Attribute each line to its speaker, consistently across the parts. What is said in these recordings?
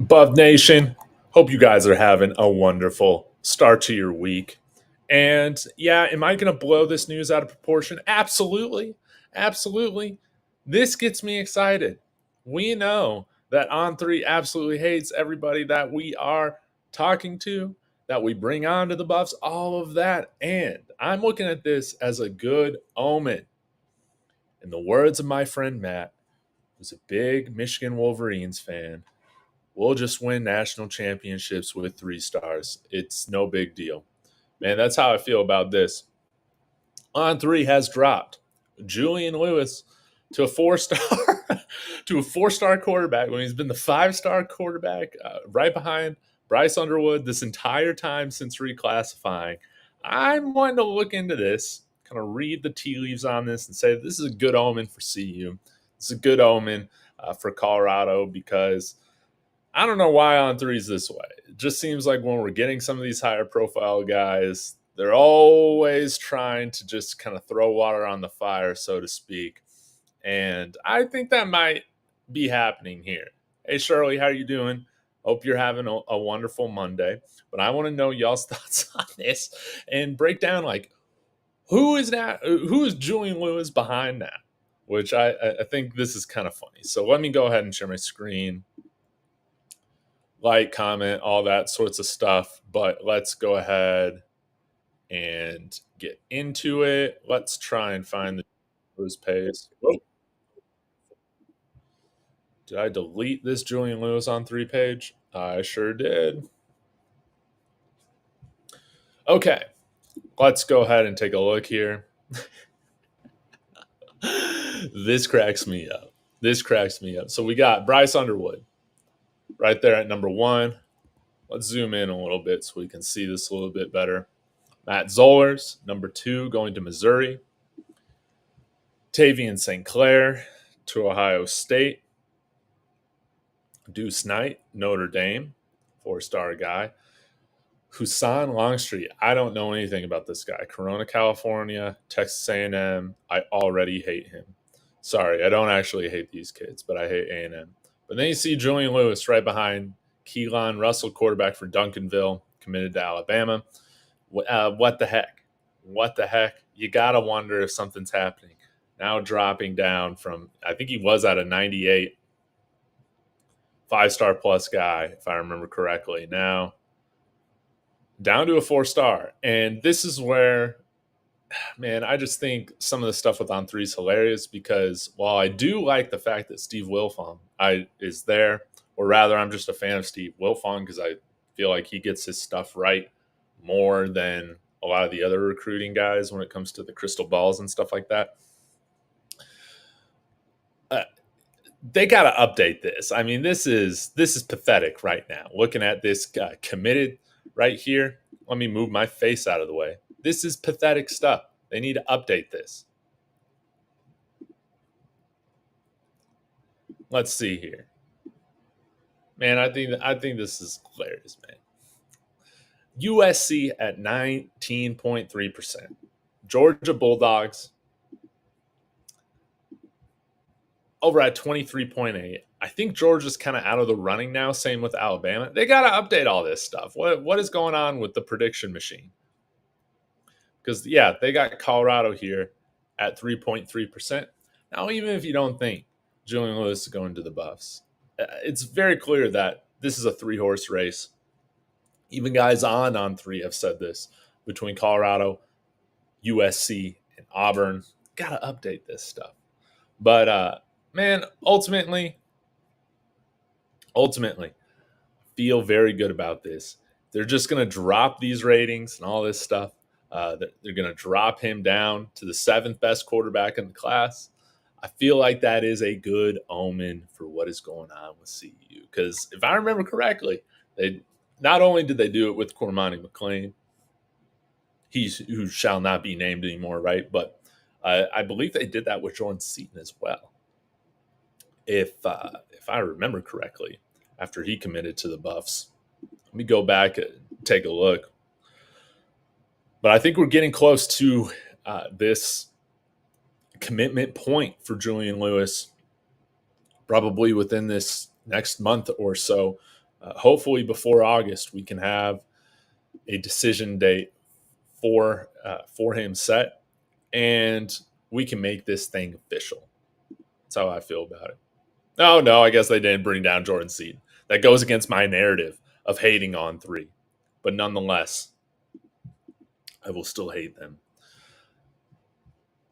Speaker 1: Buff Nation, hope you guys are having a wonderful start to your week. And yeah, am I going to blow this news out of proportion? Absolutely. Absolutely. This gets me excited. We know that On3 absolutely hates everybody that we are talking to, that we bring on to the Buffs, all of that. And I'm looking at this as a good omen. In the words of my friend Matt, who's a big Michigan Wolverines fan, we'll just win national championships with 3 stars. It's no big deal. Man, that's how I feel about this. On3 has dropped Julian Lewis to a 4 star to a 4 star quarterback when he's been the 5 star quarterback right behind Bryce Underwood this entire time since reclassifying. I'm wanting to look into this, kind of read the tea leaves on this and say this is a good omen for CU. It's a good omen for Colorado because I don't know why On3 is this way. It just seems like when we're getting some of these higher profile guys, they're always trying to just kind of throw water on the fire, so to speak. And I think that might be happening here. Hey, Shirley, how you doing? Hope you're having a wonderful Monday. But I want to know y'all's thoughts on this and break down like who is Julian Lewis behind that? Which I think this is kind of funny. So let me go ahead and share my screen. Like, comment, all that sorts of stuff. But let's go ahead and get into it. Let's try and find the Lewis page. Oh, did I delete this Julian Lewis On3 page? I sure did. Okay, let's go ahead and take a look here. This cracks me up. This cracks me up. So we got Bryce Underwood right there at number 1. Let's zoom in a little bit so we can see this a little bit better. Matt Zollers, number 2, going to Missouri. Tavian St. Clair to Ohio State. Deuce Knight, Notre Dame, 4-star guy. Husan Longstreet, I don't know anything about this guy. Corona, California, Texas A&M. I already hate him. Sorry, I don't actually hate these kids, but I hate A&M. But then you see Julian Lewis right behind Keelan Russell, quarterback for Duncanville, committed to Alabama. What the heck? What the heck? You got to wonder if something's happening. Now dropping down from, I think he was at a 98, 5-star plus guy, if I remember correctly. Now down to a 4-star. And this is where, man, I just think some of the stuff with On3 is hilarious because while I do like the fact that Steve Wilfong is there, or rather I'm just a fan of Steve Wilfong because I feel like he gets his stuff right more than a lot of the other recruiting guys when it comes to the crystal balls and stuff like that. They got to update this. I mean, this is pathetic right now. Looking at this guy committed right here. Let me move my face out of the way. This is pathetic stuff. They need to update this. Let's see here. Man, I think this is hilarious, man. USC at 19.3%. Georgia Bulldogs over at 23.8. I think Georgia's kind of out of the running now. Same with Alabama. They got to update all this stuff. What is going on with the prediction machine? Because, yeah, they got Colorado here at 3.3%. Now, even if you don't think Julian Lewis is going to the Buffs, it's very clear that this is a 3-horse race. Even guys on 3 have said this between Colorado, USC, and Auburn. Got to update this stuff. But, man, ultimately, feel very good about this. They're just going to drop these ratings and all this stuff. They're going to drop him down to the 7th best quarterback in the class. I feel like that is a good omen for what is going on with CU. Because if I remember correctly, they not only did they do it with Cormani McLean, who shall not be named anymore, right? But I believe they did that with Jordan Seaton as well. If I remember correctly, after he committed to the Buffs. Let me go back and take a look. But I think we're getting close to this commitment point for Julian Lewis, probably within this next month or so. Hopefully before August, we can have a decision date for him set, and we can make this thing official. That's how I feel about it. Oh, no, I guess they didn't bring down Jordan Seaton. That goes against my narrative of hating On3. But nonetheless, I will still hate them.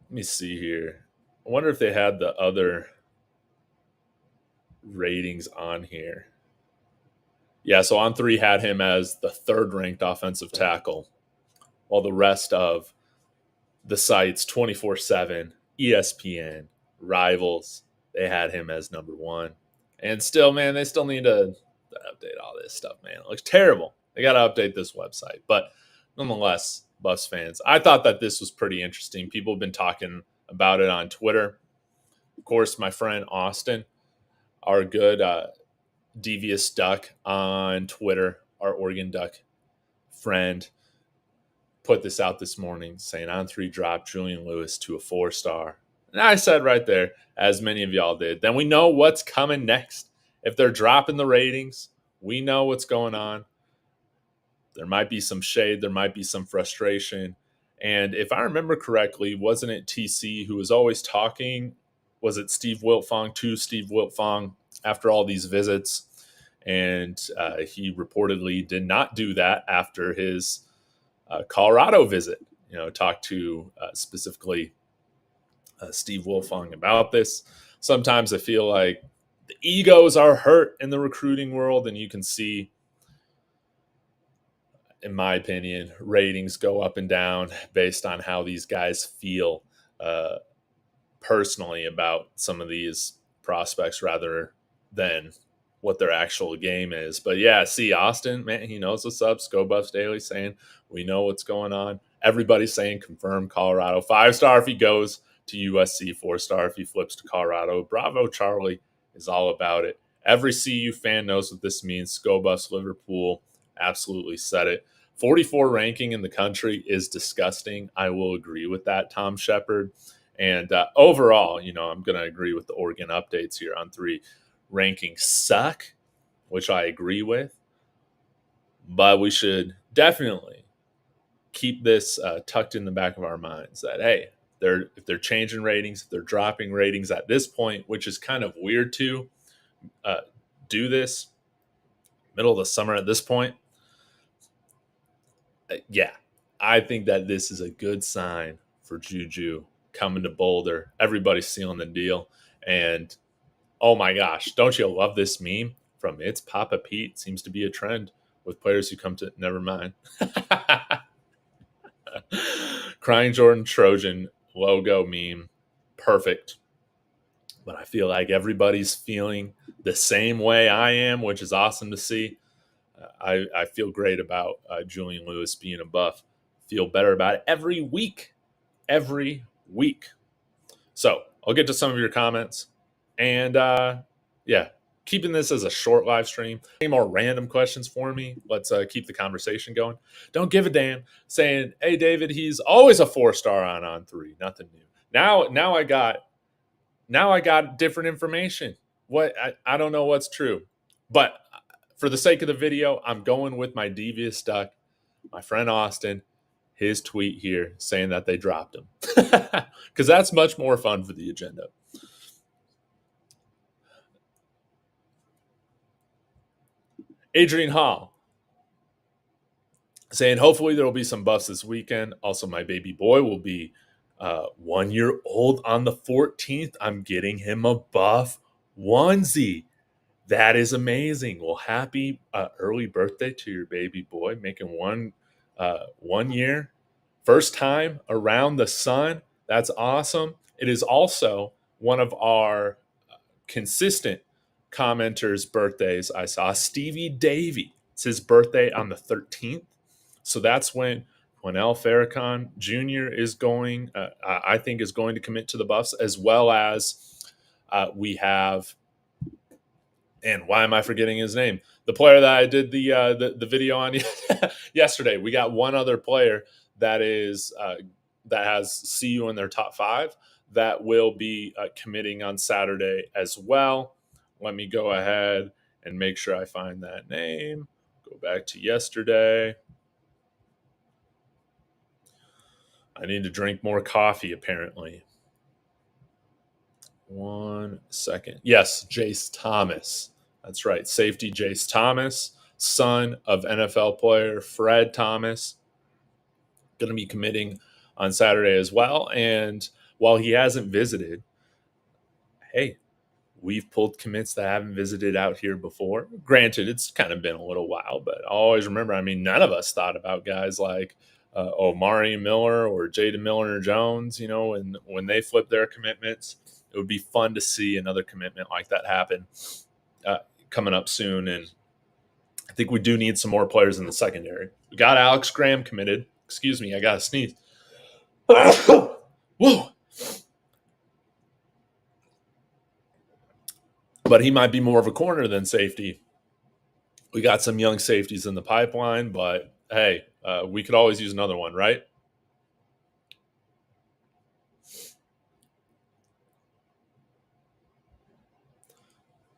Speaker 1: Let me see here. I wonder if they had the other ratings on here. Yeah, so On3 had him as the third ranked offensive tackle, while the rest of the sites 24/7, ESPN, Rivals, they had him as number one. And still, man, they still need to update all this stuff, man. It looks terrible. They got to update this website. But nonetheless, Buffs fans, I thought that this was pretty interesting. People have been talking about it on Twitter. Of course, my friend Austin, our good devious duck on Twitter, our Oregon Duck friend, put this out this morning saying On3 dropped Julian Lewis to a 4-star. And I said right there, as many of y'all did, then we know what's coming next. If they're dropping the ratings, we know what's going on. There might be some shade. There might be some frustration. And if I remember correctly, wasn't it TC who was always talking? Was it Steve Wiltfong to Steve Wiltfong after all these visits? And he reportedly did not do that after his Colorado visit. Talked to specifically Steve Wiltfong about this. Sometimes I feel like the egos are hurt in the recruiting world, and you can see, in my opinion, ratings go up and down based on how these guys feel personally about some of these prospects rather than what their actual game is. But yeah, see, Austin, man, he knows what's up. Sco Buffs Daily saying, we know what's going on. Everybody's saying confirm Colorado. 5-star if he goes to USC, 4-star if he flips to Colorado. Bravo Charlie is all about it. Every CU fan knows what this means. Sco Buffs Liverpool absolutely said it. 44 ranking in the country is disgusting. I will agree with that, Tom Shepard. And overall, I'm going to agree with the Oregon updates here On3. Rankings suck, which I agree with. But we should definitely keep this tucked in the back of our minds that, hey, if they're changing ratings, if they're dropping ratings at this point, which is kind of weird to do this middle of the summer at this point. Yeah, I think that this is a good sign for Juju coming to Boulder. Everybody's sealing the deal. And oh my gosh, don't you love this meme from It's Papa Pete? Seems to be a trend with players who come to, never mind. Crying Jordan Trojan logo meme. Perfect. But I feel like everybody's feeling the same way I am, which is awesome to see. I feel great about Julian Lewis being a Buff. Feel better about it every week. Every week. So I'll get to some of your comments. And yeah, keeping this as a short live stream. Any more random questions for me? Let's keep the conversation going. Don't give a damn. Saying, hey, David, he's always a 4-star on 3. Nothing new. Now I got different information. I don't know what's true. But for the sake of the video, I'm going with my devious duck, my friend Austin, his tweet here saying that they dropped him. Because that's much more fun for the agenda. Adrian Hall saying, hopefully there will be some Buffs this weekend. Also, my baby boy will be 1 year old on the 14th. I'm getting him a Buff onesie. That is amazing. Well, happy early birthday to your baby boy, making 1 year. First time around the sun. That's awesome. It is also one of our consistent commenters' birthdays. I saw Stevie Davy. It's his birthday on the 13th. So that's when Quanell Farrakhan Jr. is going, I think, is going to commit to the Buffs, as well as we have, and why am I forgetting his name? The player that I did the video on yesterday. We got one other player that is that has CU in their top 5 that will be committing on Saturday as well. Let me go ahead and make sure I find that name. Go back to yesterday. I need to drink more coffee, apparently. 1 second. Yes, Jace Thomas. That's right. Safety Jace Thomas, son of NFL player Fred Thomas. Going to be committing on Saturday as well. And while he hasn't visited, hey, we've pulled commits that haven't visited out here before. Granted, it's kind of been a little while, but I always remember, I mean, none of us thought about guys like Omari Miller or Jaden Milner-Jones, you know, and when they flip their commitments, it would be fun to see another commitment like that happen coming up soon. And I think we do need some more players in the secondary. We got Alex Graham committed. Excuse me, I got to sneeze. Whoa. But he might be more of a corner than safety. We got some young safeties in the pipeline, but hey, we could always use another one, right?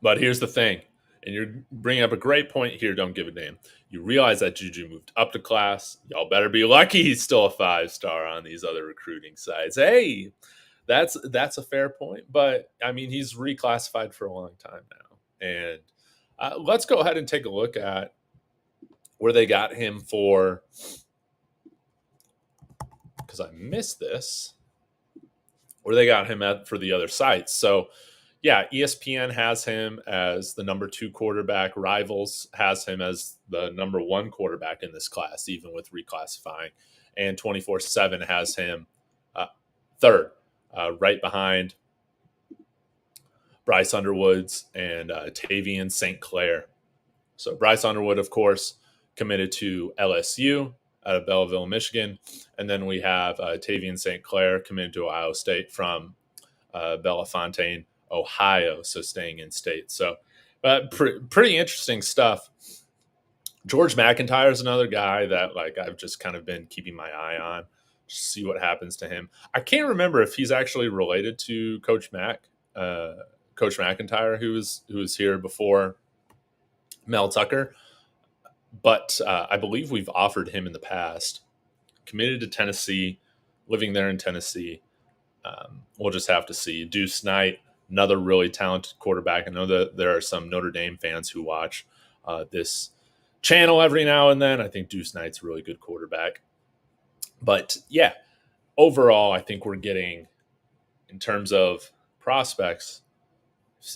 Speaker 1: But here's the thing, and you're bringing up a great point here. Don't give a damn. You realize that Juju moved up to class. Y'all better be lucky he's still a 5-star on these other recruiting sites. Hey, that's a fair point. But I mean, he's reclassified for a long time now, and let's go ahead and take a look at where they got him for. Because I missed this, where they got him at for the other sites. So. Yeah, ESPN has him as the number 2 quarterback. Rivals has him as the number 1 quarterback in this class, even with reclassifying. And 24/7 has him third, right behind Bryce Underwood's and Tavian St. Clair. So Bryce Underwood, of course, committed to LSU out of Belleville, Michigan. And then we have Tavian St. Clair committed to Ohio State from Bellefontaine, Ohio, so staying in state. So pretty interesting stuff. George McIntyre is another guy that like I've just kind of been keeping my eye on, just see what happens to him. I can't remember if he's actually related to Coach McIntyre, who was here before Mel Tucker, but I believe we've offered him in the past. Committed to Tennessee, living there in Tennessee. We'll just have to see. Deuce Knight, another really talented quarterback. I know that there are some Notre Dame fans who watch this channel every now and then. I think Deuce Knight's a really good quarterback. But yeah, overall, I think we're getting, in terms of prospects,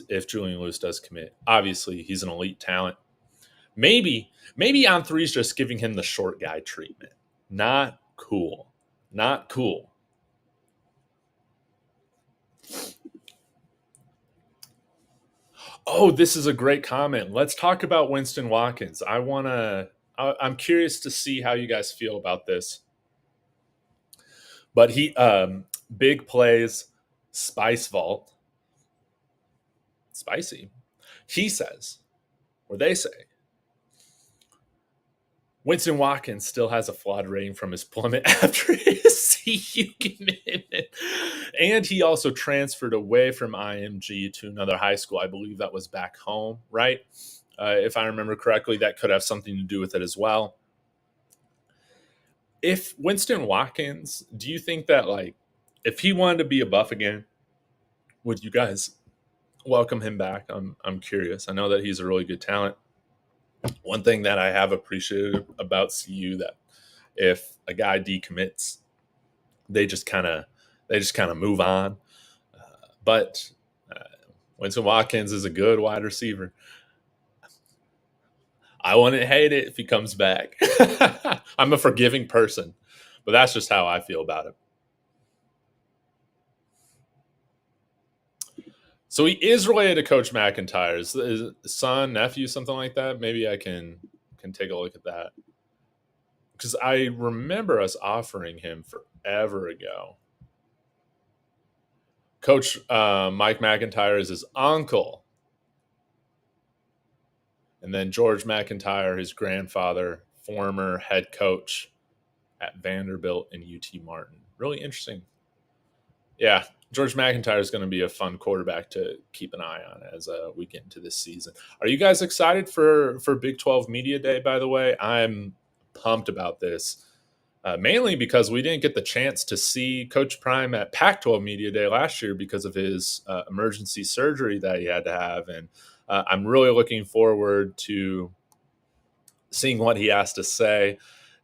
Speaker 1: if Julian Lewis does commit, obviously he's an elite talent. Maybe On3 is just giving him the short guy treatment. Not cool. Not cool. Oh, this is a great comment. Let's talk about Winston Watkins. I'm curious to see how you guys feel about this. But he, big plays, Spice Vault. Spicy. He says, or they say, Winston Watkins still has a flawed rating from his plummet after his CU commitment. And he also transferred away from IMG to another high school. I believe that was back home, right? If I remember correctly, that could have something to do with it as well. If Winston Watkins, do you think that, like, if he wanted to be a Buff again, would you guys welcome him back? I'm curious. I know that he's a really good talent. One thing that I have appreciated about CU, that if a guy decommits, they just kind of move on. But Winston Watkins is a good wide receiver. I wouldn't hate it if he comes back. I'm a forgiving person, but that's just how I feel about it. So he is related to Coach McIntyre's son, nephew, something like that. Maybe I can take a look at that, because I remember us offering him forever ago. Coach Mike McIntyre is his uncle. And then George McIntyre, his grandfather, former head coach at Vanderbilt and UT Martin. Really interesting. Yeah, George McIntyre is going to be a fun quarterback to keep an eye on as we get into this season. Are you guys excited for Big 12 Media Day, by the way? I'm pumped about this, mainly because we didn't get the chance to see Coach Prime at Pac-12 Media Day last year because of his emergency surgery that he had to have. And I'm really looking forward to seeing what he has to say.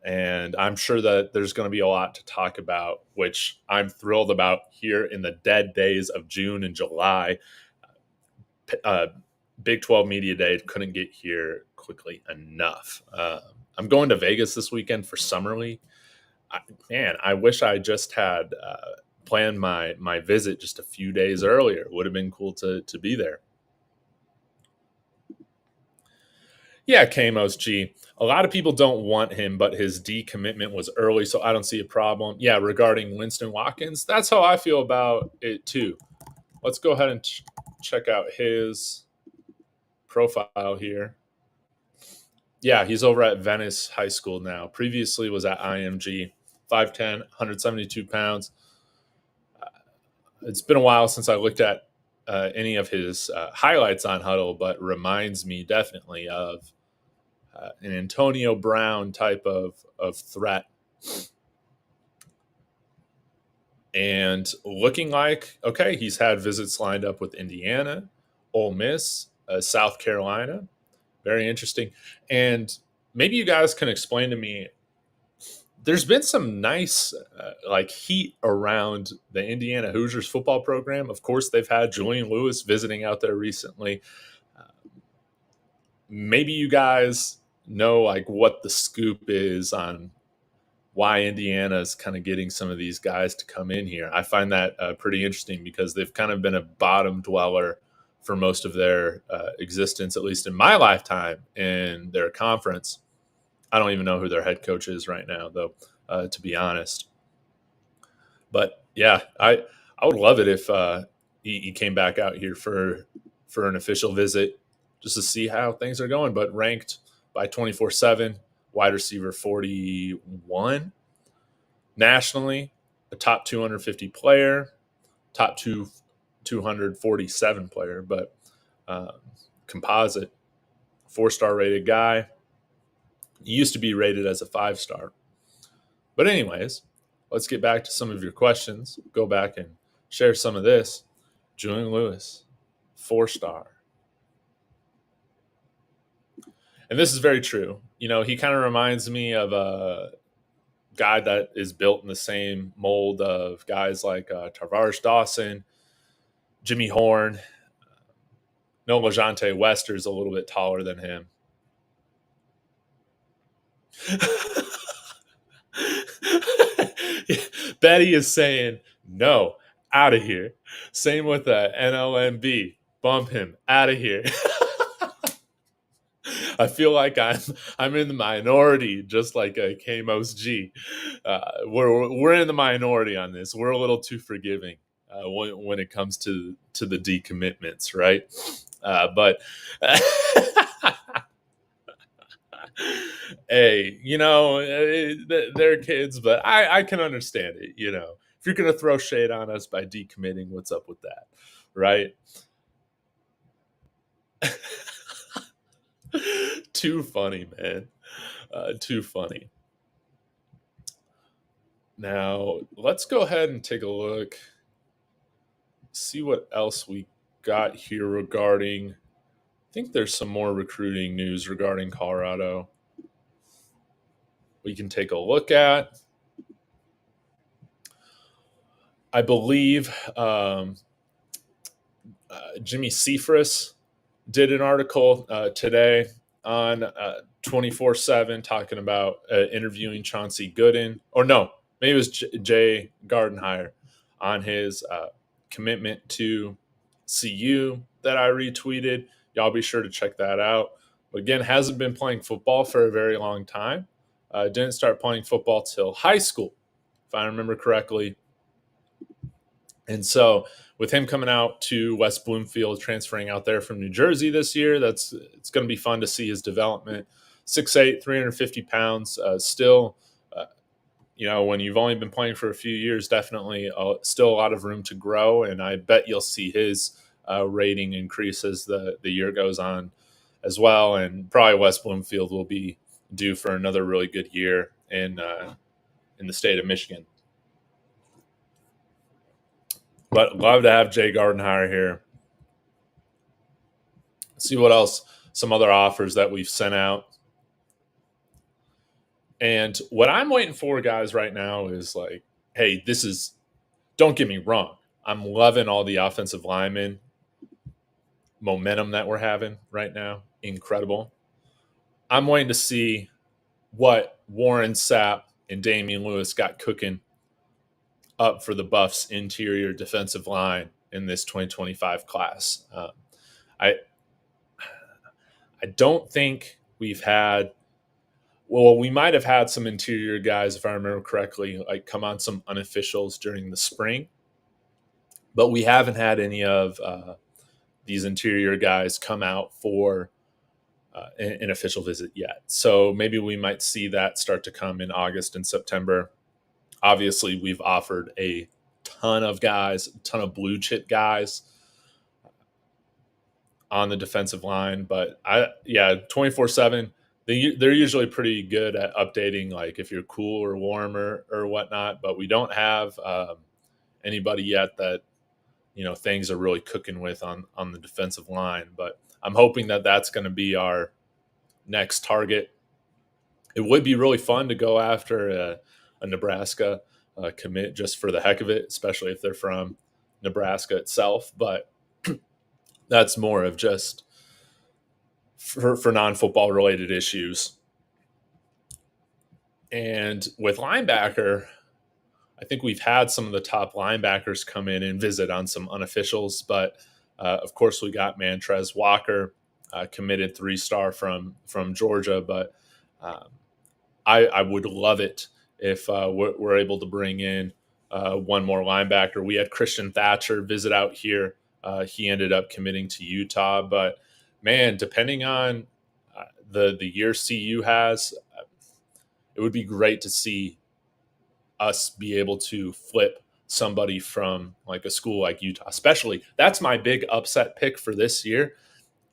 Speaker 1: And I'm sure that there's going to be a lot to talk about, which I'm thrilled about here in the dead days of June and July. Big 12 Media Day couldn't get here quickly enough. I'm going to Vegas this weekend for Summer League. I wish I just had planned my visit just a few days earlier. It would have been cool to be there. Yeah, Kamos G. A lot of people don't want him, but his decommitment was early, so I don't see a problem. Yeah, regarding Winston Watkins, that's how I feel about it too. Let's go ahead and check out his profile here. Yeah, he's over at Venice High School now. Previously was at IMG, 5'10", 172 pounds. It's been a while since I looked at any of his highlights on Huddle, but reminds me definitely of an Antonio Brown type of threat. And looking like, okay, he's had visits lined up with Indiana, Ole Miss, South Carolina. Very interesting. And maybe you guys can explain to me, there's been some nice heat around the Indiana Hoosiers football program. Of course, they've had Julian Lewis visiting out there recently. Maybe you guys know what the scoop is on why Indiana is kind of getting some of these guys to come in here. I find that pretty interesting because they've kind of been a bottom dweller for most of their existence, at least in my lifetime, in their conference. I don't even know who their head coach is right now, though, to be honest. But yeah, I would love it if he came back out here for an official visit just to see how things are going. But ranked by 24/7, wide receiver 41 nationally, a top 250 player, top 247 player, but composite, 4-star rated guy. He used to be rated as a 5-star. But anyways, let's get back to some of your questions. Go back and share some of this. Julian Lewis, 4-star. And this is very true. You know, he kind of reminds me of a guy that is built in the same mold of guys like Tarvaris Dawson, Jimmy Horn. No, LeJante Wester's a little bit taller than him. Betty is saying, no, out of here. Same with NLMB. Bump him, out of here. I feel like I'm in the minority, just like Kamos G. We're in the minority on this. We're a little too forgiving when it comes to the decommitments, right? But hey, you know, they're kids, but I can understand it. You know, if you're gonna throw shade on us by decommitting, what's up with that, right? Too funny, man. Too funny. Now, let's go ahead and take a look, see what else we got here regarding. I think there's some more recruiting news regarding Colorado we can take a look at. I believe Jimmy Cephas did an article today on 24/7 talking about interviewing Chauncey Gooden. Or no, maybe it was Jay Gardenhire on his commitment to CU that I retweeted. Y'all be sure to check that out. But again, hasn't been playing football for a very long time. Didn't start playing football till high school, if I remember correctly. And so with him coming out to West Bloomfield, transferring out there from New Jersey this year, it's going to be fun to see his development. 6'8", 350 pounds, still when you've only been playing for a few years, definitely still a lot of room to grow. And I bet you'll see his rating increase as the year goes on as well. And probably West Bloomfield will be due for another really good year in the state of Michigan. But love to have Jay Gardenhire here. See what else, some other offers that we've sent out. And what I'm waiting for, guys, right now is like, hey, don't get me wrong. I'm loving all the offensive linemen momentum that we're having right now. Incredible. I'm waiting to see what Warren Sapp and Damian Lewis got cooking up for the Buffs interior defensive line in this 2025 class. I don't think we've had. Well, we might have had some interior guys, if I remember correctly, like come on some unofficials during the spring, but we haven't had any of these interior guys come out for an official visit yet. So maybe we might see that start to come in August and September. Obviously, we've offered a ton of guys, a ton of blue chip guys on the defensive line, but 24/7. They're usually pretty good at updating, like if you're cool or warm or whatnot. But we don't have anybody yet that things are really cooking with on the defensive line. But I'm hoping that that's going to be our next target. It would be really fun to go after a Nebraska commit just for the heck of it, especially if they're from Nebraska itself. But that's more of just for non-football related issues. And with linebacker, I think we've had some of the top linebackers come in and visit on some unofficials, but of course we got Mantrez Walker, committed 3-star from Georgia. But I would love it if we're able to bring in one more linebacker. We had Christian Thatcher visit out here. He ended up committing to Utah, but man, depending on the year CU has, it would be great to see us be able to flip somebody from like a school like Utah. Especially, that's my big upset pick for this year,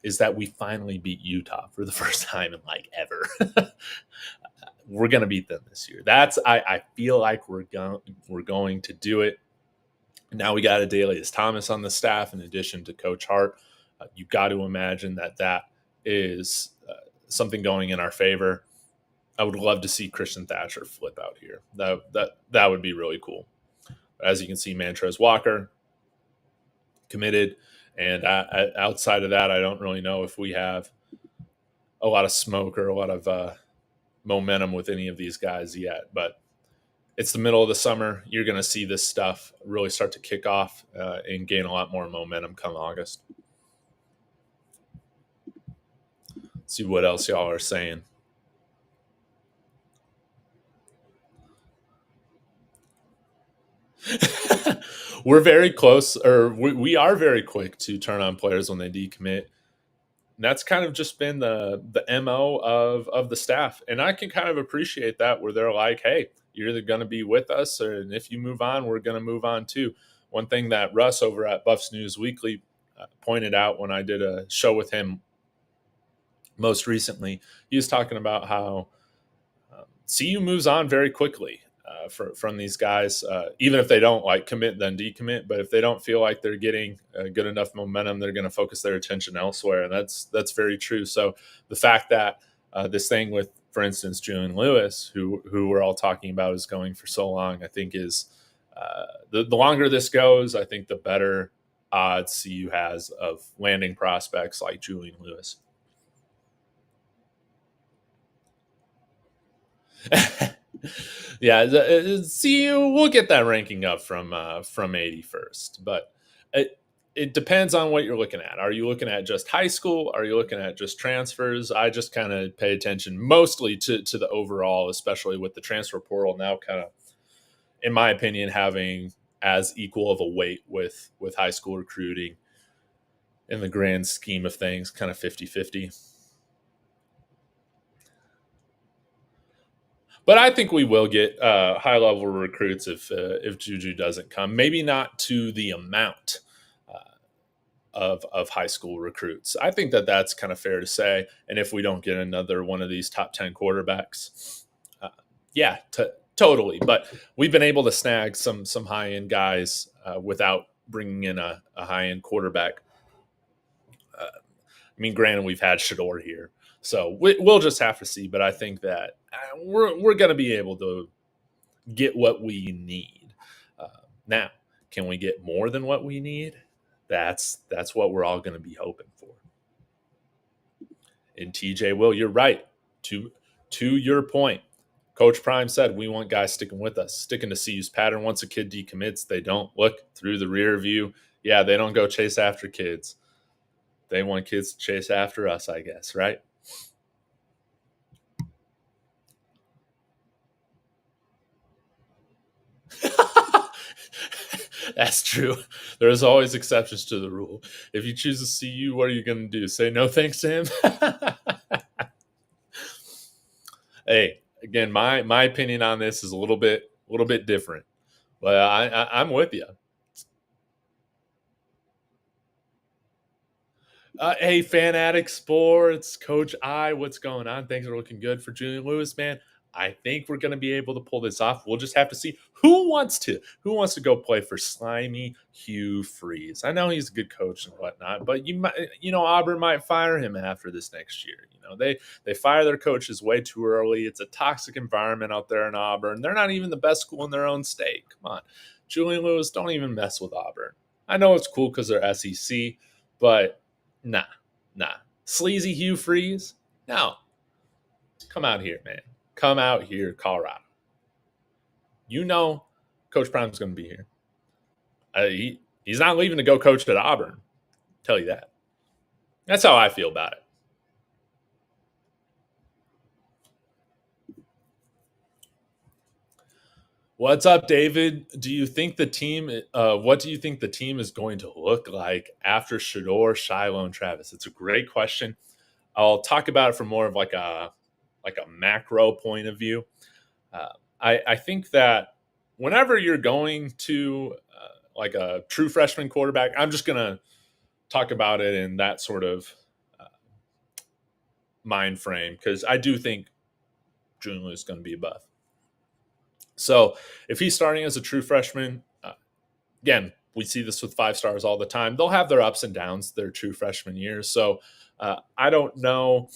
Speaker 1: is that we finally beat Utah for the first time in like ever. We're going to beat them this year. I feel like we're going to do it. Now we got Adelius Thomas on the staff in addition to Coach Hart. You got to imagine that is something going in our favor. I would love to see Christian Thatcher flip out here. That would be really cool. As you can see, Mantrez Walker committed, and outside of that, I don't really know if we have a lot of smoke or a lot of momentum with any of these guys yet. But it's the middle of the summer. You're going to see this stuff really start to kick off and gain a lot more momentum come August. Let's see what else y'all are saying. We're very close, or we are very quick to turn on players when they decommit. And that's kind of just been the MO of the staff. And I can kind of appreciate that, where they're like, hey, you're either going to be with us, and if you move on, we're going to move on too. One thing that Russ over at Buffs News Weekly pointed out when I did a show with him most recently, he was talking about how CU moves on very quickly from these guys, even if they don't like commit then decommit. But if they don't feel like they're getting good enough momentum, they're going to focus their attention elsewhere, and that's very true. So the fact that this thing with, for instance, Julian Lewis, who we're all talking about, is going for so long, I think is the longer this goes, I think the better odds CU has of landing prospects like Julian Lewis. Yeah, CU will get that ranking up from 81st, but it depends on what you're looking at. Are you looking at just high school? Are you looking at just transfers? I just kind of pay attention mostly to the overall, especially with the transfer portal now kind of, in my opinion, having as equal of a weight with high school recruiting in the grand scheme of things, kind of 50-50. But I think we will get high level recruits if Juju doesn't come. Maybe not to the amount of high school recruits. I think that's kind of fair to say. And if we don't get another one of these top 10 quarterbacks, yeah, totally. But we've been able to snag some high end guys without bringing in a high end quarterback. I mean, granted, we've had Shador here, so we'll just have to see. But I think that we're going to be able to get what we need. Now, can we get more than what we need? That's what we're all going to be hoping for. And TJ, Will, you're right. To your point, Coach Prime said we want guys sticking with us, sticking to CU's pattern. Once a kid decommits, they don't look through the rear view. Yeah, they don't go chase after kids. They want kids to chase after us, I guess, right? That's true. There's always exceptions to the rule. If you choose to CU, what are you going to do? Say no thanks to him? Hey, again, my opinion on this is a little bit different, but I'm with you. Hey, Fan Addict Sports, Coach I, what's going on? Things are looking good for Julian Lewis, man. I think we're going to be able to pull this off. We'll just have to see who wants to go play for slimy Hugh Freeze. I know he's a good coach and whatnot, but Auburn might fire him after this next year. They fire their coaches way too early. It's a toxic environment out there in Auburn. They're not even the best school in their own state. Come on, Julian Lewis, don't even mess with Auburn. I know it's cool because they're SEC, but nah. Sleazy Hugh Freeze? No. Come out here, man. Come out here, Colorado. Coach Prime's going to be here. He's not leaving to go coach at Auburn. I'll tell you that. That's how I feel about it. What's up, David? Do you think the team? What do you think the team is going to look like after Shador, Shiloh, and Travis? It's a great question. I'll talk about it from more of like a macro point of view. I think that whenever you're going to like a true freshman quarterback, I'm just going to talk about it in that sort of mind frame because I do think Julian Lewis is going to be above. So if he's starting as a true freshman, again, we see this with 5 stars all the time. They'll have their ups and downs their true freshman years. So I don't know.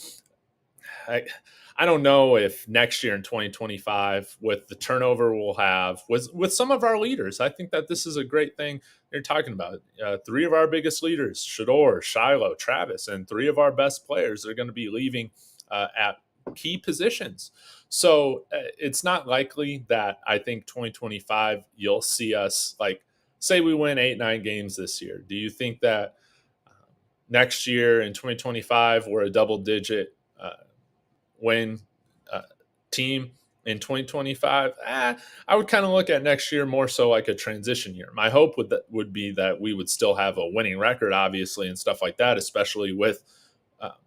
Speaker 1: I don't know if next year in 2025, with the turnover we'll have with some of our leaders, I think that this is a great thing you're talking about. 3 of our biggest leaders, Shador, Shiloh, Travis, and 3 of our best players are going to be leaving at key positions. So it's not likely that I think 2025 you'll see us say we win 8-9 games this year. Do you think that next year in 2025 we're a double-digit win team in 2025? I would kind of look at next year more so like a transition year. My hope would be that we would still have a winning record, obviously, and stuff like that, especially with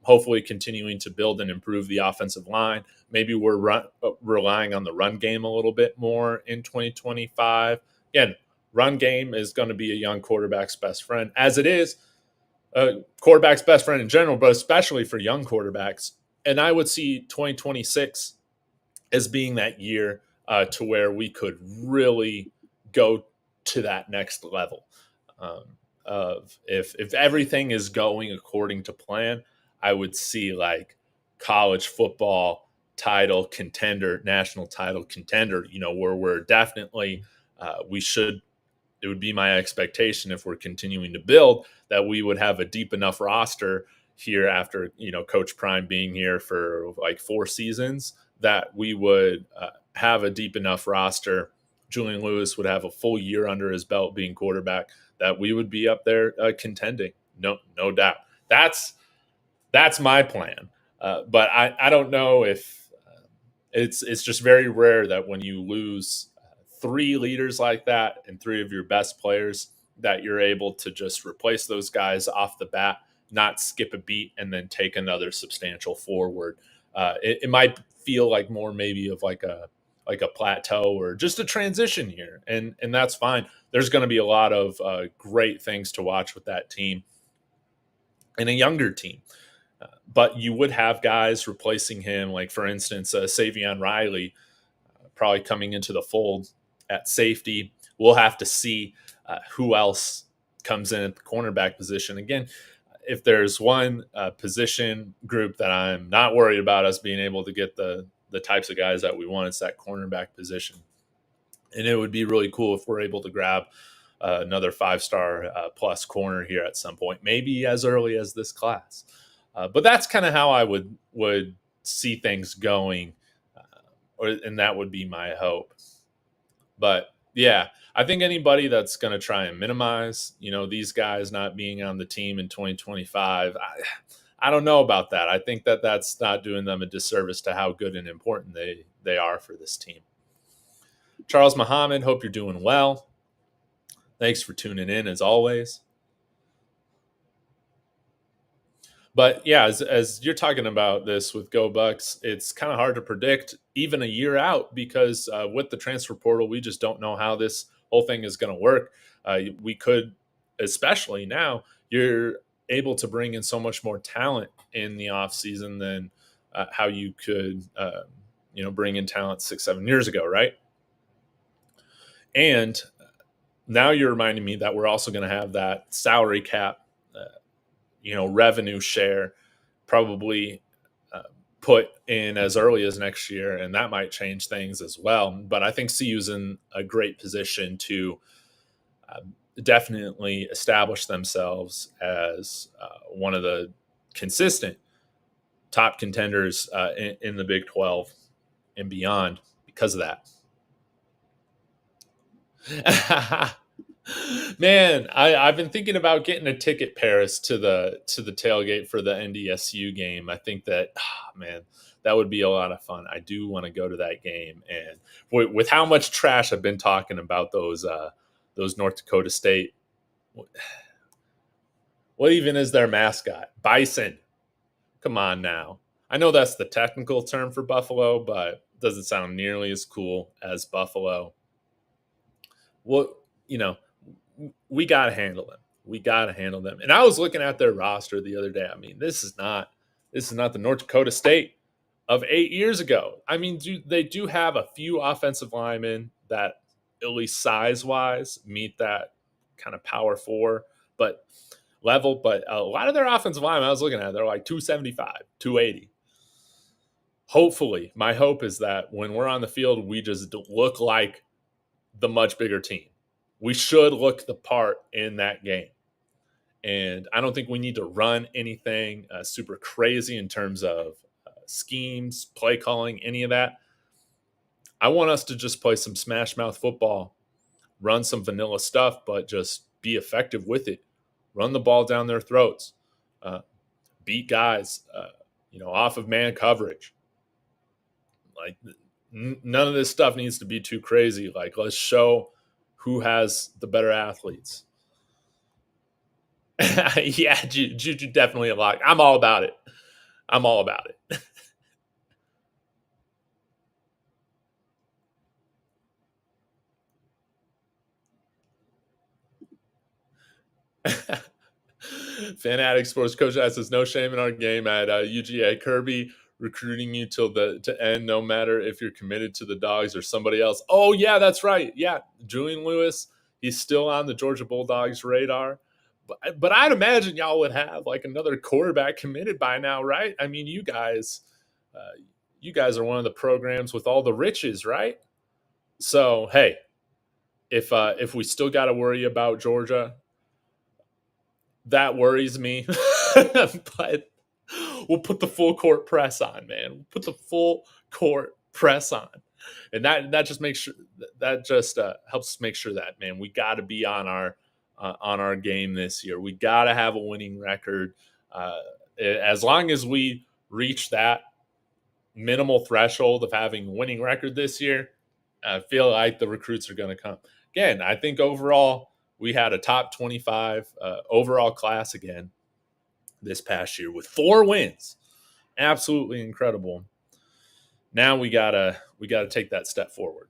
Speaker 1: hopefully continuing to build and improve the offensive line. Maybe we're relying on the run game a little bit more in 2025. Again, run game is going to be a young quarterback's best friend, as it is a quarterback's best friend in general, but especially for young quarterbacks. And I would see 2026 as being that year to where we could really go to that next level of if everything is going according to plan. I would see like college football title contender, national title contender, where we're definitely it would be my expectation if we're continuing to build that we would have a deep enough roster here after, Coach Prime being here for like 4 seasons, that we would have a deep enough roster. Julian Lewis would have a full year under his belt being quarterback, that we would be up there contending. No doubt. That's my plan. But I don't know if it's just very rare that when you lose 3 leaders like that and 3 of your best players, that you're able to just replace those guys off the bat, not skip a beat, and then take another substantial forward It might feel like more maybe of like a plateau or just a transition year, and that's fine. There's going to be a lot of great things to watch with that team and a younger team. But you would have guys replacing him, like for instance, Savion Riley, probably coming into the fold at safety. We'll have to see who else comes in at the cornerback position. Again, if there's one position group that I'm not worried about us being able to get the types of guys that we want, it's that cornerback position. And it would be really cool if we're able to grab another 5-star plus corner here at some point, maybe as early as this class. But that's kind of how I would see things going, and that would be my hope. But yeah, I think anybody that's going to try and minimize, these guys not being on the team in 2025, I don't know about that. I think that that's not doing them a disservice to how good and important they are for this team. Charles Muhammad, hope you're doing well. Thanks for tuning in as always. But yeah, as you're talking about this with Go Bucks, it's kind of hard to predict even a year out because with the transfer portal, we just don't know how this whole thing is going to work. We could, especially now, you're able to bring in so much more talent in the offseason than how you could, bring in talent 6-7 years ago, right? And now you're reminding me that we're also going to have that salary cap revenue share probably put in as early as next year, and that might change things as well. But I think CU's in a great position to definitely establish themselves as one of the consistent top contenders in the Big 12 and beyond because of that. Man, I've been thinking about getting a ticket, Paris, to the tailgate for the NDSU game. I think that, man, that would be a lot of fun. I do want to go to that game, and with how much trash I've been talking about those North Dakota State. What even is their mascot? Bison. Come on now. I know that's the technical term for Buffalo, but it doesn't sound nearly as cool as Buffalo. Well, we got to handle them. We got to handle them. And I was looking at their roster the other day. I mean, this is not the North Dakota State of 8 years ago. I mean, they do have a few offensive linemen that, at least size-wise, meet that kind of power 4 level. But a lot of their offensive linemen I was looking at, they're like 275, 280. Hopefully, my hope is that when we're on the field, we just look like the much bigger team. We should look the part in that game. And I don't think we need to run anything super crazy in terms of schemes, play calling, any of that. I want us to just play some smash mouth football, run some vanilla stuff, but just be effective with it. Run the ball down their throats. Beat guys, off of man coverage. Like, none of this stuff needs to be too crazy. Like, let's show who has the better athletes. Yeah, Juju definitely a lock. I'm all about it. Fanatic Sports Coach says no shame in our game at UGA. Kirby recruiting you to end, no matter if you're committed to the Dogs or somebody else. Oh yeah, that's right. Yeah, Julian Lewis, he's still on the Georgia Bulldogs radar. But I'd imagine y'all would have like another quarterback committed by now, right? I mean, you guys are one of the programs with all the riches, right? So hey, if we still got to worry about Georgia, that worries me. But we'll put the full court press on, man. We'll put the full court press on, and that just makes sure that just helps make sure that, man, we got to be on our game this year. We got to have a winning record. As long as we reach that minimal threshold of having a winning record this year, I feel like the recruits are going to come. Again, I think overall we had a top 25 overall class again this past year with 4 wins. Absolutely incredible. Now we gotta take that step forward.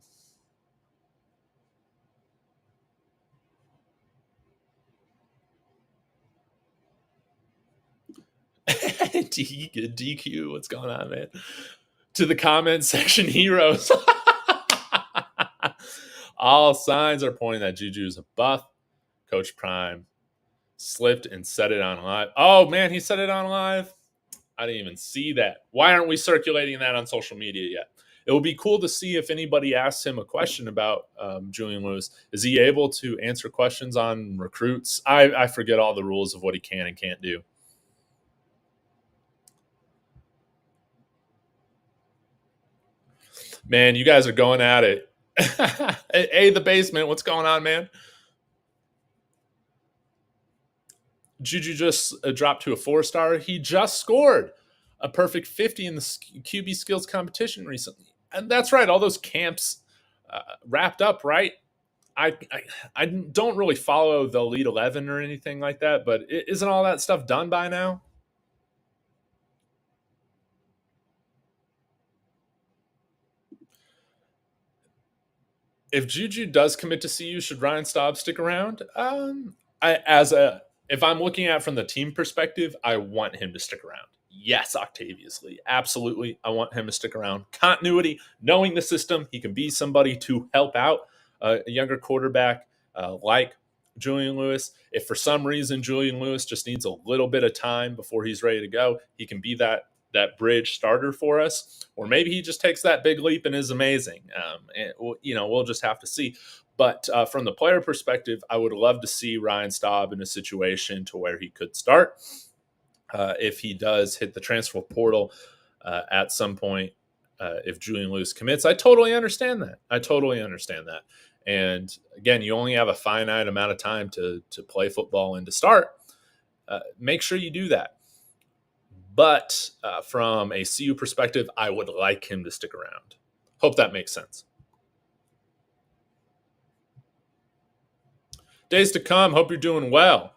Speaker 1: DQ, what's going on, man? To the comment section, heroes. All signs are pointing that Juju's a buff. Coach Prime slipped and said it on live. Oh man, he said it on live. I didn't even see that. Why aren't we circulating that on social media yet? It would be cool to see if anybody asks him a question about Julian Lewis. Is he able to answer questions on recruits? I forget all the rules of what he can and can't do. Man, you guys are going at it. Hey, the basement. What's going on, man? Juju just dropped to a 4-star. He just scored a perfect 50 in the QB skills competition recently. And that's right. All those camps wrapped up, right? I don't really follow the Elite 11 or anything like that, but isn't all that stuff done by now? If Juju does commit to CU, should Ryan Staub stick around? If I'm looking at it from the team perspective, I want him to stick around. Yes, Octavius Lee, absolutely. I want him to stick around. Continuity, knowing the system, he can be somebody to help out a younger quarterback like Julian Lewis. If for some reason Julian Lewis just needs a little bit of time before he's ready to go, he can be that bridge starter for us, or maybe he just takes that big leap and is amazing. And, we'll just have to see. But from the player perspective, I would love to see Ryan Staub in a situation to where he could start if he does hit the transfer portal at some point. If Julian Lewis commits, I totally understand that. And again, you only have a finite amount of time to play football and to start. Make sure you do that. But from a CU perspective, I would like him to stick around. Hope that makes sense. Days to come. Hope you're doing well.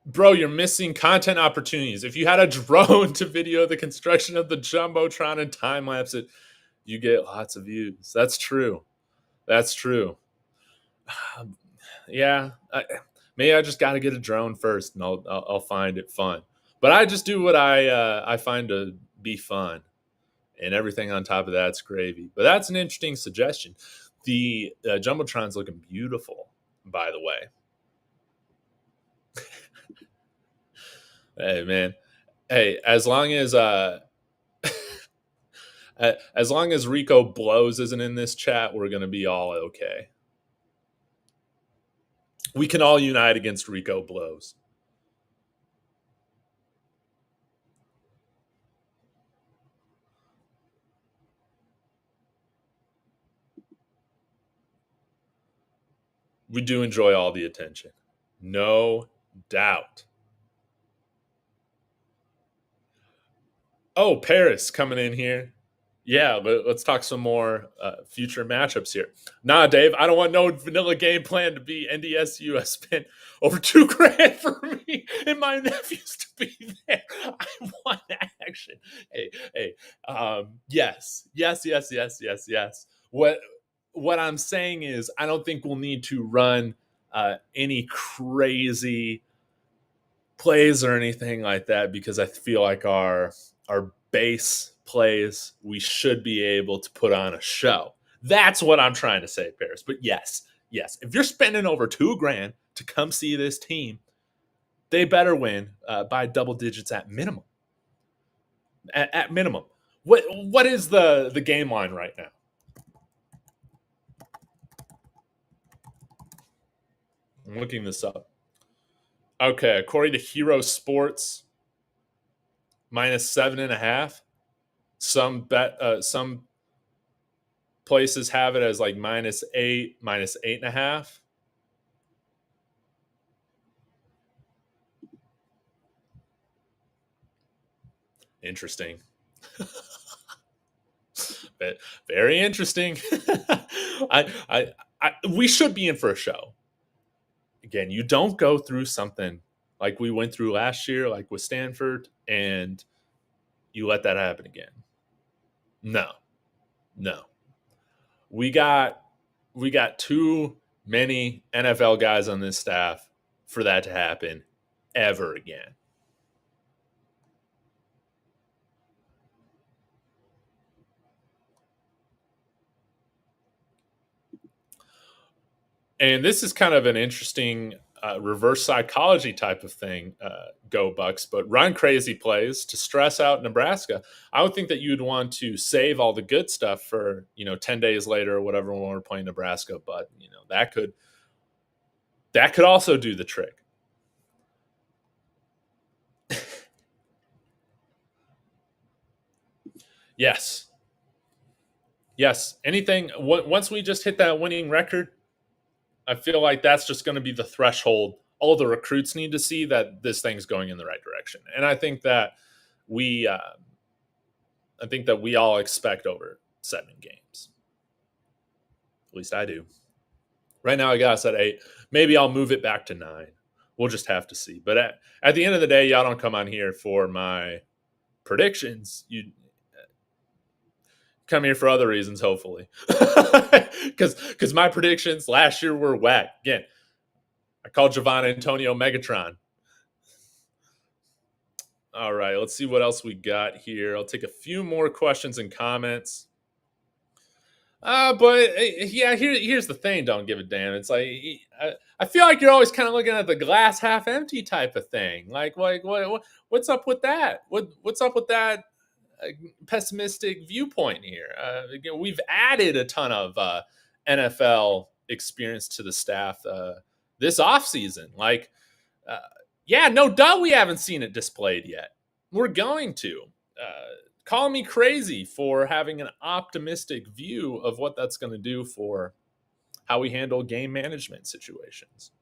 Speaker 1: Bro, you're missing content opportunities. If you had a drone to video the construction of the Jumbotron and time lapse it, you get lots of views. That's true. Yeah. Maybe I just got to get a drone first, and I'll find it fun. But I just do what I find to be fun, and everything on top of that's gravy. But that's an interesting suggestion. The Jumbotron's looking beautiful, by the way. Hey man, hey, as long as Rico Blows isn't in this chat, we're gonna be all okay. We can all unite against Rico Blows. We do enjoy all the attention, no doubt. Oh, Paris coming in here. Yeah, but let's talk some more future matchups here. Nah, Dave, I don't want no vanilla game plan to be NDSU. I spent over $2,000 for me and my nephews to be there. I want action. Hey. Yes. What I'm saying is, I don't think we'll need to run any crazy plays or anything like that, because I feel like our base plays, we should be able to put on a show. That's what I'm trying to say, Paris. But yes, if you're spending over $2,000 to come see this team, they better win by double digits at minimum. At minimum. What is the game line right now? I'm looking this up. Okay, according to Hero Sports, -7.5. Some places have it as like -8, -8.5. Interesting. But very interesting. We should be in for a show. again, you don't go through something like we went through last year, like with Stanford, and you let that happen again. No, no. We got too many NFL guys on this staff for that to happen ever again. And this is kind of an interesting reverse psychology type of thing, go Bucks, but run crazy plays to stress out Nebraska. I would think that you'd want to save all the good stuff for, 10 days later or whatever when we're playing Nebraska, but that could also do the trick. Yes. Anything once we just hit that winning record, I feel like that's just going to be the threshold all the recruits need to see that this thing's going in the right direction. And I think that we all expect over 7 games. At least I do. Right now I got us at 8. Maybe I'll move it back to 9. We'll just have to see. But at the end of the day, y'all don't come on here for my predictions. You come here for other reasons, hopefully. Because my predictions last year were whack. Again, I called Javon Antonio Megatron. All right, let's see what else we got here. I'll take a few more questions and comments. But yeah, here's the thing. Don't give a damn. It's like I feel like you're always kind of looking at the glass half empty type of thing. Like what's up with that? What's up with that pessimistic viewpoint here? We've added a ton of NFL experience to the staff this offseason. Like, yeah, no doubt we haven't seen it displayed yet. We're going to. Call me crazy for having an optimistic view of what that's going to do for how we handle game management situations.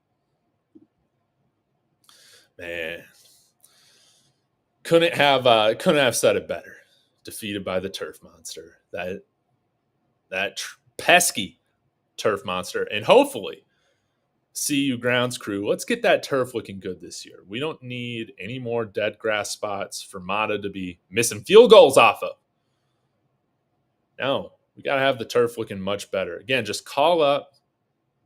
Speaker 1: Man, couldn't have said it better. Defeated by the turf monster. That pesky turf monster. And hopefully, CU grounds crew, let's get that turf looking good this year. We don't need any more dead grass spots for Mata to be missing field goals off of. No, we got to have the turf looking much better. Again, just call up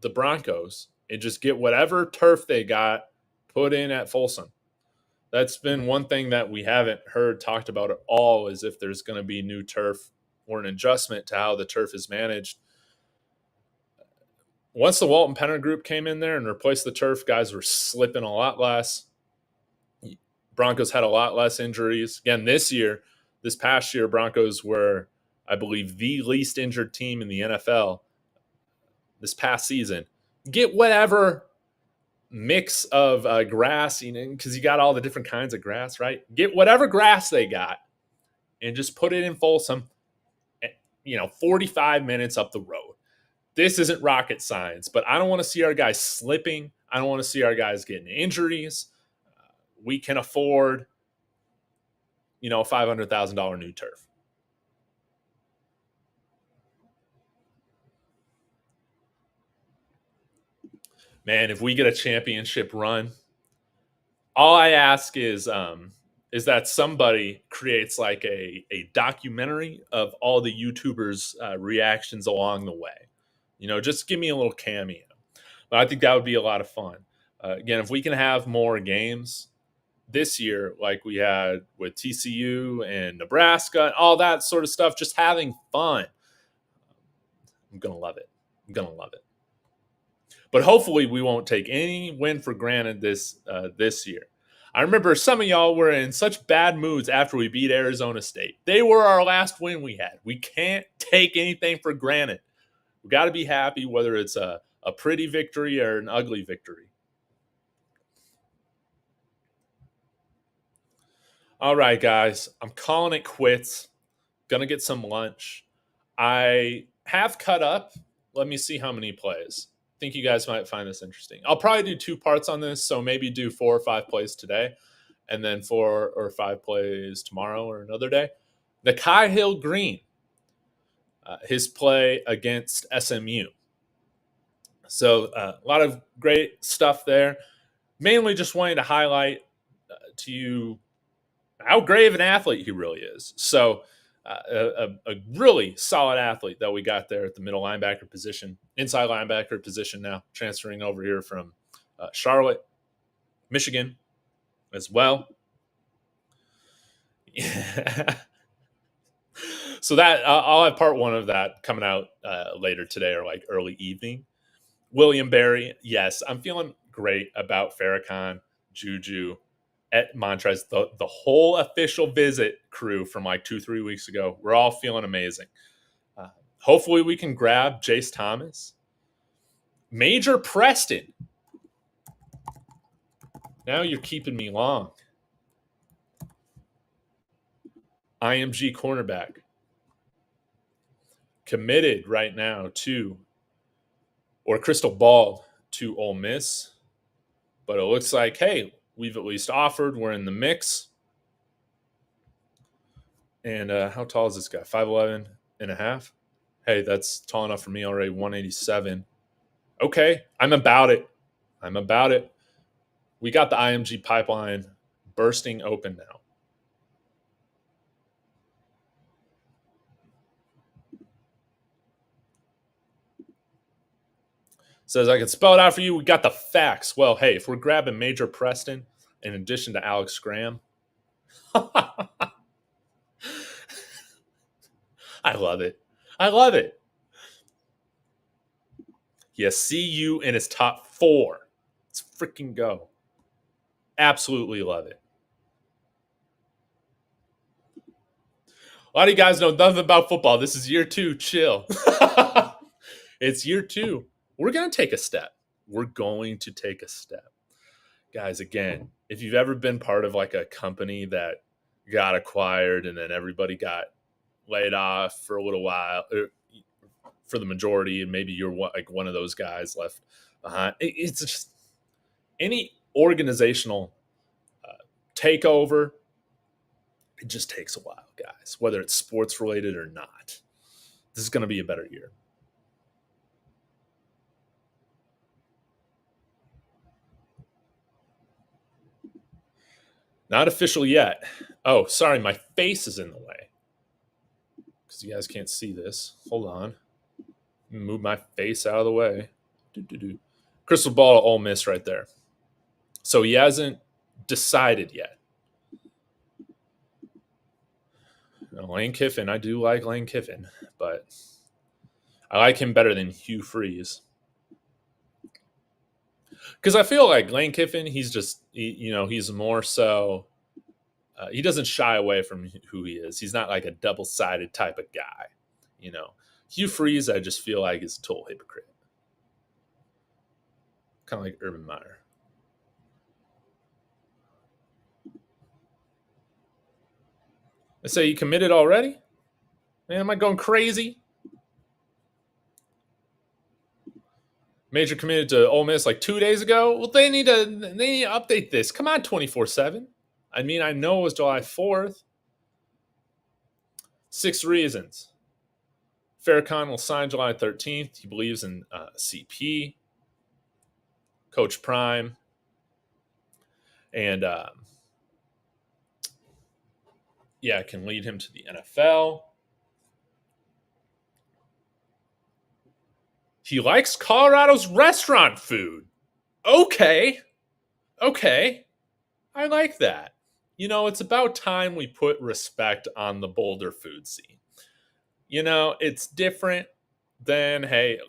Speaker 1: the Broncos and just get whatever turf they got put in at Folsom. That's been one thing that we haven't heard talked about at all, is if there's going to be new turf or an adjustment to how the turf is managed. Once the Walton Penner group came in there and replaced the turf, guys were slipping a lot less. Broncos had a lot less injuries. Again, this past year, Broncos were, I believe, the least injured team in the NFL this past season. Get whatever mix of grass, because you got all the different kinds of grass, right? Get whatever grass they got and just put it in Folsom, 45 minutes up the road. This isn't rocket science, but I don't want to see our guys slipping. I don't want to see our guys getting injuries. We can afford, a $500,000 new turf. Man, if we get a championship run, all I ask is that somebody creates like a documentary of all the YouTubers' reactions along the way. Just give me a little cameo. But I think that would be a lot of fun. Again, if we can have more games this year, like we had with TCU and Nebraska, and all that sort of stuff, just having fun, I'm going to love it. But hopefully we won't take any win for granted this year. I remember some of y'all were in such bad moods after we beat Arizona State. They were our last win we had. We can't take anything for granted. We got to be happy, whether it's a pretty victory or an ugly victory. All right, guys, I'm calling it quits. Gonna get some lunch. I have cut up. Let me see how many plays. I think you guys might find this interesting. I'll probably do 2 parts on this, so maybe do 4 or 5 plays today, and then 4 or 5 plays tomorrow or another day. Nakai Hill-Green. His play against SMU. So a lot of great stuff there. Mainly just wanting to highlight to you how great of an athlete he really is. So a really solid athlete that we got there at the middle linebacker position, inside linebacker position now, transferring over here from Charlotte, Michigan as well. Yeah. So that I'll have part one of that coming out later today or like early evening. William Berry, yes, I'm feeling great about Farrakhan, Juju, at Montrez. The whole official visit crew from like 2-3 weeks ago, we're all feeling amazing. Hopefully we can grab Jace Thomas. Major Preston. Now you're keeping me long. IMG cornerback. Committed right now to, or crystal ball to Ole Miss. But it looks like, hey, we've at least offered. We're in the mix. And how tall is this guy? 5'11 and a half? Hey, that's tall enough for me already, 187. Okay, I'm about it. We got the IMG pipeline bursting open now. Says, I can spell it out for you. We got the facts. Well, hey, if we're grabbing Major Preston in addition to Alex Graham, I love it. Yeah, see you in his top 4. Let's freaking go. Absolutely love it. A lot of you guys know nothing about football. This is year 2. Chill. It's year 2. We're going to take a step. Guys, again, if you've ever been part of like a company that got acquired and then everybody got laid off for a little while, for the majority, and maybe you're like one of those guys left behind. It's just any organizational takeover. It just takes a while, guys, whether it's sports related or not. This is going to be a better year. Not official yet. Oh, sorry, my face is in the way. Because you guys can't see this. Hold on. Move my face out of the way. Crystal ball Ole Miss right there. So he hasn't decided yet. Lane Kiffin, I do like Lane Kiffin, but I like him better than Hugh Freeze. Because I feel like Lane Kiffin, he's just, he's more so, he doesn't shy away from who he is. He's not like a double-sided type of guy. Hugh Freeze, I just feel like is a total hypocrite. Kind of like Urban Meyer. I say, you committed already? Man, am I going crazy? Major committed to Ole Miss like 2 days ago. Well, they need to update this. Come on, 24/7. I mean, I know it was July 4th. 6 reasons. Farrakhan will sign July 13th. He believes in CP, Coach Prime, and can lead him to the NFL. He likes Colorado's restaurant food. Okay. I like that. It's about time we put respect on the Boulder food scene. It's different than, hey,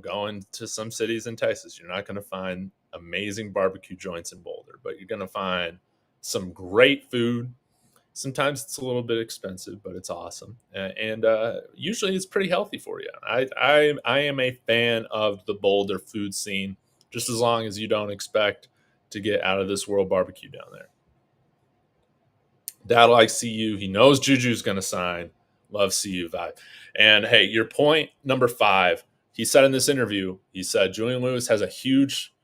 Speaker 1: going to some cities in Texas. You're not going to find amazing barbecue joints in Boulder, but you're going to find some great food. Sometimes it's a little bit expensive, but it's awesome. And usually it's pretty healthy for you. I am a fan of the Boulder food scene, just as long as you don't expect to get out of this world barbecue down there. Dad likes CU. He knows Juju's going to sign. Love CU vibe. And hey, your point number 5, he said in this interview, he said Julian Lewis has a huge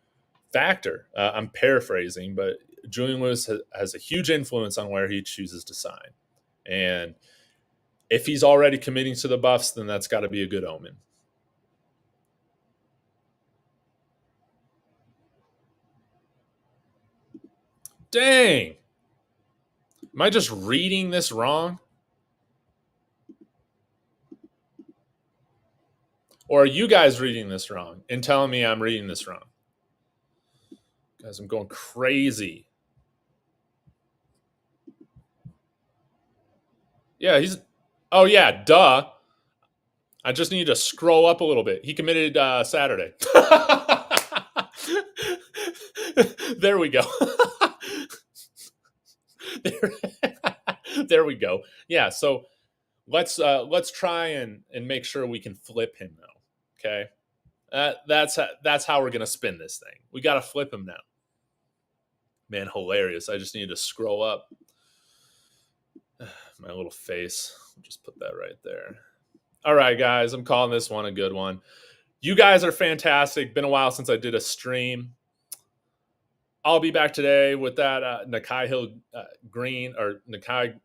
Speaker 1: factor. I'm paraphrasing, but Julian Lewis has a huge influence on where he chooses to sign. And if he's already committing to the Buffs, then that's got to be a good omen. Dang. Am I just reading this wrong? Or are you guys reading this wrong and telling me I'm reading this wrong? Guys, I'm going crazy. Yeah, oh, yeah, duh. I just need to scroll up a little bit. He committed Saturday. There we go. There we go. Yeah, so let's try and make sure we can flip him now. Okay, that's how we're gonna spin this thing. We got to flip him now. Man, hilarious! I just need to scroll up. My little face. I'll just put that right there. All right, guys, I'm calling this one a good one. You guys are fantastic. Been a while since I did a stream. I'll be back today with that Nakai Hill Green or Nakai.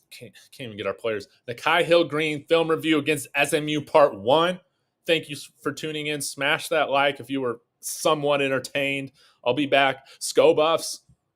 Speaker 1: Can't even get our players. Nakai Hill Green film review against SMU Part 1. Thank you for tuning in. Smash that like if you were somewhat entertained. I'll be back. Sco Buffs.